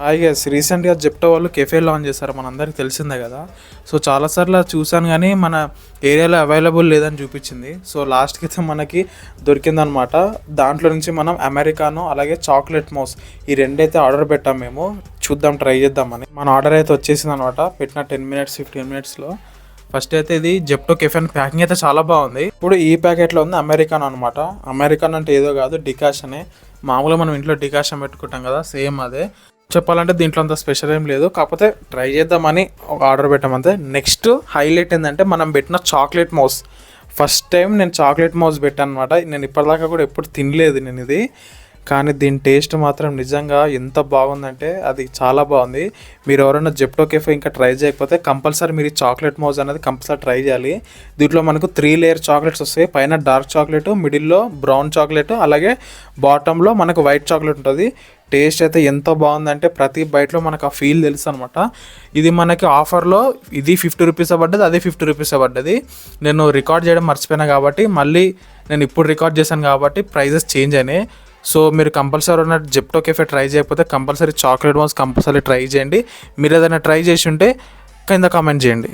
Hi guys, రీసెంట్గా Zepto వాళ్ళు cafe launch చేశారు, మనందరికీ తెలిసిందే కదా. సో చాలాసార్లు చూసాను కానీ మన ఏరియాలో అవైలబుల్ లేదని చూపించింది. సో లాస్ట్కి అయితే మనకి దొరికిందనమాట. దాంట్లో నుంచి మనం అమెరికానో అలాగే చాక్లెట్ మౌస్ ఈ రెండైతే ఆర్డర్ పెట్టాం. మేము చూద్దాం, ట్రై చేద్దామని. మన ఆర్డర్ అయితే వచ్చేసింది అనమాట. పెట్టిన 10-15 మినిట్స్లో. ఫస్ట్ అయితే ఇది జెప్టో కెఫే ప్యాకింగ్ అయితే చాలా బాగుంది. ఇప్పుడు ఈ ప్యాకెట్లో ఉంది అమెరికాన్ అనమాట. అమెరికాన్ అంటే ఏదో కాదు, డికాషనే. మామూలుగా మనం ఇంట్లో డికాషన్ పెట్టుకుంటాం కదా, సేమ్ అదే. చెప్పాలంటే దీంట్లో అంత స్పెషల్ ఏం లేదు, కాకపోతే ట్రై చేద్దామని ఒక ఆర్డర్ పెట్టామంతే. నెక్స్ట్ హైలైట్ ఏంటంటే మనం పెట్టిన చాక్లెట్ మౌస్. ఫస్ట్ టైం నేను చాక్లెట్ మౌస్ పెట్టాను అనమాట. నేను ఇప్పటిదాకా కూడా ఎప్పుడు తినలేదు నేను ఇది, కానీ దీని టేస్ట్ మాత్రం నిజంగా ఎంత బాగుందంటే అది చాలా బాగుంది. మీరు ఎవరైనా జెప్టో కెఫే ఇంకా ట్రై చేయకపోతే కంపల్సరీ మీరు ఈ చాక్లెట్ మౌస్ అనేది కంపల్సరీ ట్రై చేయాలి. దీంట్లో మనకు 3 లేయర్ చాక్లెట్స్ వస్తాయి. పైన డార్క్ చాక్లెట్, మిడిల్లో బ్రౌన్ చాక్లెట్, అలాగే బాటంలో మనకు వైట్ చాక్లెట్ ఉంటుంది. టేస్ట్ అయితే ఎంత బాగుందంటే ప్రతి బైట్లో మనకు ఆ ఫీల్ తెలుసు అనమాట. ఇది మనకి ఆఫర్లో ఇది 50 రూపీస్ పడ్డది, అదే 50 రూపీస్ పడ్డది. నేను రికార్డ్ చేయడం మర్చిపోయినా కాబట్టి మళ్ళీ నేను ఇప్పుడు రికార్డ్ చేశాను కాబట్టి ప్రైజెస్ చేంజ్ అయినాయి. సో మీరు కంపల్సరీ ఉన్న జెప్టో కెఫే ట్రై చేయకపోతే compulsory chocolate mouse compulsory try చేయండి. మీరు ఏదైనా ట్రై చేసి ఉంటే కింద కామెంట్ చేయండి.